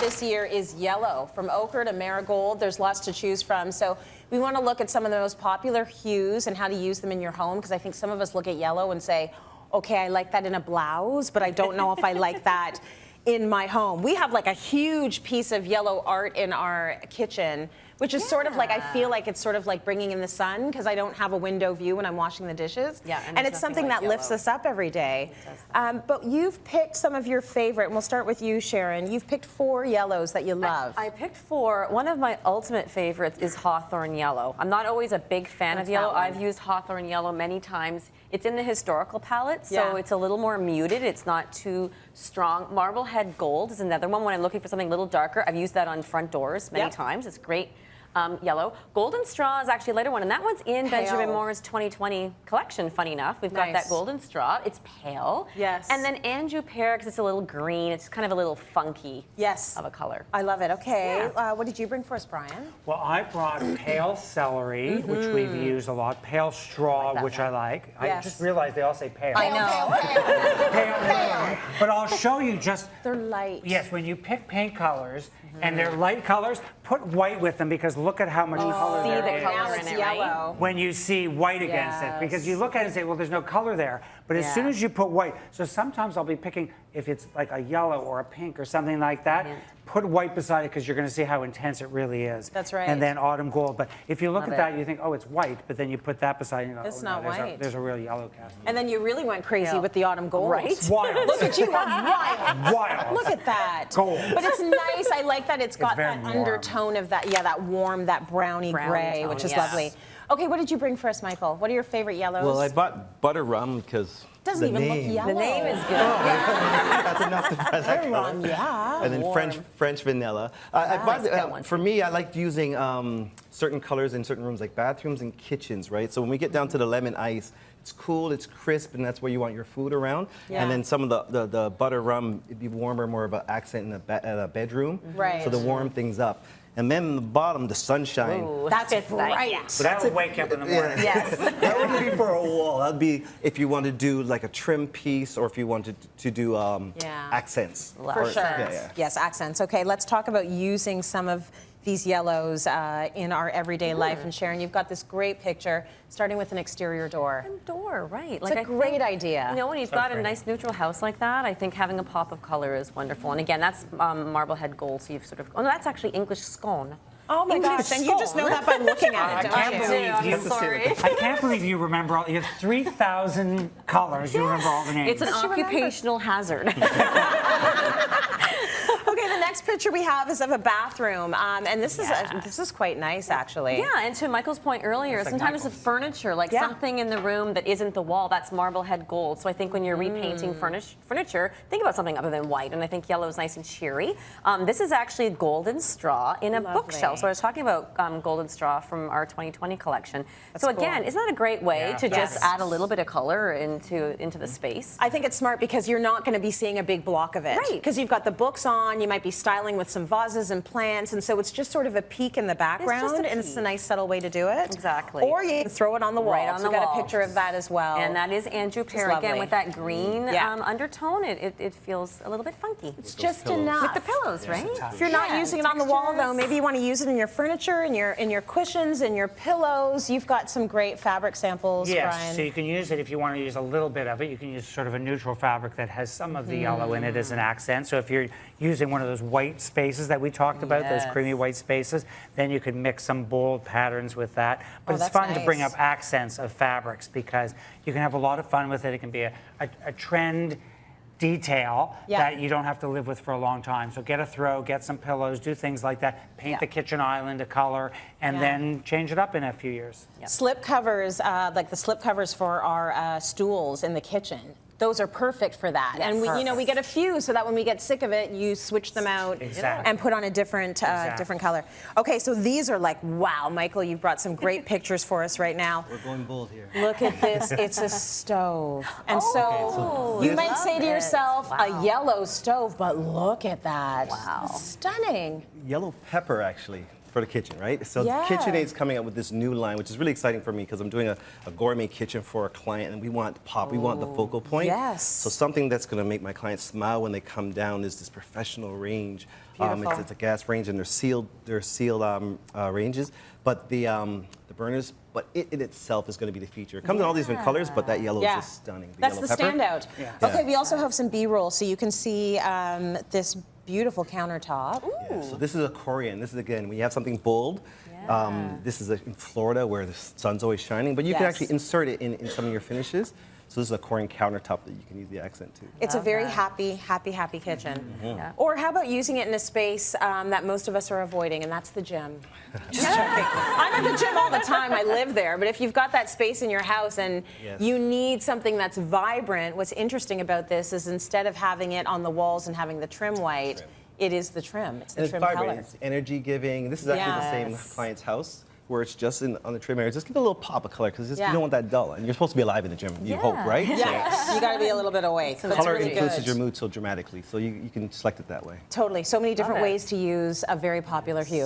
this year is yellow. From ochre to marigold, there's lots to choose from. So we want to look at some of the most popular hues and how to use them in your home, because I think some of us look at yellow and say, okay, I like that in a blouse, but I don't know if I like that in my home. We have like a huge piece of yellow art in our kitchen, which is sort of like, I feel like it's sort of like bringing in the sun, because I don't have a window view when I'm washing the dishes. Yeah, and it's something that lifts us up every day. But you've picked some of your favorite, and we'll start with you, Sharon. You've picked 4 yellows that you love. I picked 4. One of my ultimate favorites is Hawthorne Yellow. I'm not always a big fan of yellow. I've used Hawthorne Yellow many times. It's in the historical palette, so it's a little more muted. It's not too strong. Marblehead Gold is another one when I'm looking for something a little darker. I've used that on front doors many times. It's great. Yellow. Golden Straw is actually a later one, and that one's in Benjamin Moore's 2020 collection, funny enough. We've got that Golden Straw. It's pale. Yes. And then Anjou Pear, because it's a little green. It's kind of a little funky of a color. I love it. Okay. What did you bring for us, Brian? Well, I brought pale celery, which we've used a lot, pale straw, which I like. I just realized they all say pale. I know. Pale. But I'll show you just... They're light. Yes, when you pick paint colors, and they're light colors, put white with them, because look at how much color there is. Now it's yellow. When you see white against it, because you look at it and say, well, there's no color there. But as soon as you put white, so sometimes I'll be picking, if it's like a yellow or a pink or something like that, put white beside it, because you're going to see how intense it really is. That's right. And then autumn gold. But if you look at that, you think, oh, it's white, but then you put that beside it, and you go, it's oh, not no, white. There's a real yellow cast. And then you really went crazy with the autumn gold. Right? Wild. Look at you, wild. Wild. Look at that. Gold. But it's nice. I like that it's got that warm. undertone of that, that warm, that browny gray, which is lovely. Okay, what did you bring for us, Michael? What are your favorite yellows? Well, I bought butter rum because doesn't even look yellow. The name is good. that's enough to buy that color. And then French vanilla. I bought, for me, I like using certain colors in certain rooms, like bathrooms and kitchens, right? So when we get down to the lemon ice, it's cool, it's crisp, and that's where you want your food around. And then some of the butter rum, it'd be warmer, more of an accent in a bedroom. Right. So to warm things up. And then in the bottom, the sunshine. Ooh, that's bright. So that'll wake up in the morning. Yes. That wouldn't be for a wall. That'd be if you want to do like a trim piece, or if you wanted to do accents. For sure. Yes, accents. Okay, let's talk about using some of these yellows in our everyday life. And Sharon, you've got this great picture, starting with an exterior door. Door, right. It's a great idea. You know, when you've got a nice neutral house like that, I think having a pop of color is wonderful. And again, that's Marblehead Gold, so you've sort of, no, that's actually English scone. Oh my gosh, and you just know that by looking at it, I can't believe you remember all, you have 3,000 colors, you remember all the names. It's an occupational hazard. Okay, the next picture we have is of a bathroom, and this is quite nice, actually. Yeah, and to Michael's point earlier, sometimes the furniture, like something in the room that isn't the wall, that's Marblehead Gold. So I think when you're repainting furniture, think about something other than white, and I think yellow is nice and cheery. This is actually golden straw in a bookshelf. So I was talking about golden straw from our 2020 collection. So again, isn't that a great way to just add a little bit of color into the space? I think it's smart, because you're not going to be seeing a big block of it. Right. Because you've got the books on, you might be styling with some vases and plants, and so it's just sort of a peek in the background, and it's a nice subtle way to do it. Exactly. Or you can throw it on the wall. Right on the wall. We've got a picture of that as well. And that is Anjou Pear, again, with that green undertone. It feels a little bit funky. It's just enough. With the pillows, right? If you're not using it on the wall, though, maybe you want to use it in your furniture, in your cushions, in your pillows. You've got some great fabric samples, Brian. So you can use it if you want to use a little bit of it. You can use sort of a neutral fabric that has some of the yellow in it as an accent. So if you're using one of those white spaces that we talked about, those creamy white spaces, then you could mix some bold patterns with that. But it's fun to bring up accents of fabrics, because you can have a lot of fun with it. It can be a trend detail that you don't have to live with for a long time. So get a throw, get some pillows, do things like that, paint the kitchen island a color, and then change it up in a few years. Slip covers, like the slip covers for our stools in the kitchen. Those are perfect for that. And we get a few, so that when we get sick of it, you switch them out and put on a different different color. Okay, so these are like, wow, Michael, you've brought some great pictures for us right now. We're going bold here. Look at this, it's a stove. And so you might say to yourself, a yellow stove, but look at that. Wow. Stunning. Yellow pepper, actually. for the kitchen, right? So Yeah. KitchenAid's coming up with this new line, which is really exciting for me because I'm doing a gourmet kitchen for a client, and we want pop, we want the focal point. Yes. So something that's going to make my clients smile when they come down is this professional range. It's a gas range, and they're sealed ranges, but the burners, but it in itself is going to be the feature. It comes in all these different colors, but that yellow is just stunning. That's yellow the pepper. standout. Yeah. Okay, we also have some B-roll, so you can see this beautiful countertop. Yeah, so this is a Korean. This is, again, when you have something bold. This is in Florida where the sun's always shining, but you can Yes. actually insert it in some of your finishes. So this is a Korean countertop that you can use the accent to. It's a very happy kitchen. Yeah. Or how about using it in a space that most of us are avoiding, and that's the gym. Just joking. I'm at the gym all the time. I live there. But if you've got that space in your house and Yes. you need something that's vibrant, what's interesting about this is instead of having it on the walls and having the trim white, it is the trim. It's the And it's trim vibrant, color. it's energy giving. This is actually the same Yes. client's house where it's just on the trim area. Just give it a little pop of color because Yeah. you don't want that dull. And you're supposed to be alive in the gym, you hope, right? Yes, you got to be a little bit awake. So That's color really influences good. your mood so dramatically, so you can select it that way. Totally. So many different Love it. ways to use a very popular hue.